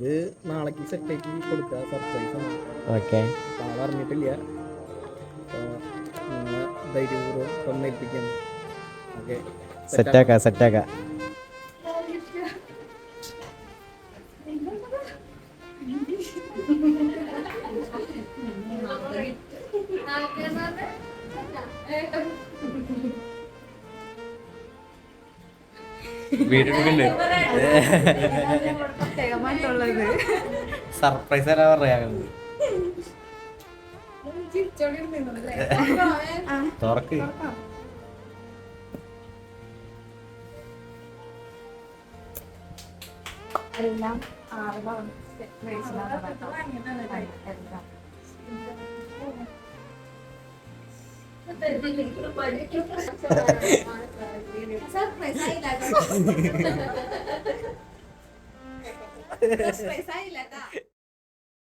ഇത് നാളേക്ക് സെറ്റാക്കി കൊടുക്കുക, സർപ്രൈസ് ആണ്. ഓക്കെ, ആളറിഞ്ഞിട്ടില്ല. ധൈര്യപൂർവ്വം തന്നേൽപ്പിക്കുന്നു. ഓക്കെ, സെറ്റാക്കാം. സർപ്രൈസ് തരാ പറയാ തുറക്ക്. എല്ലാം സർപ്രൈസ് ആയില്ല.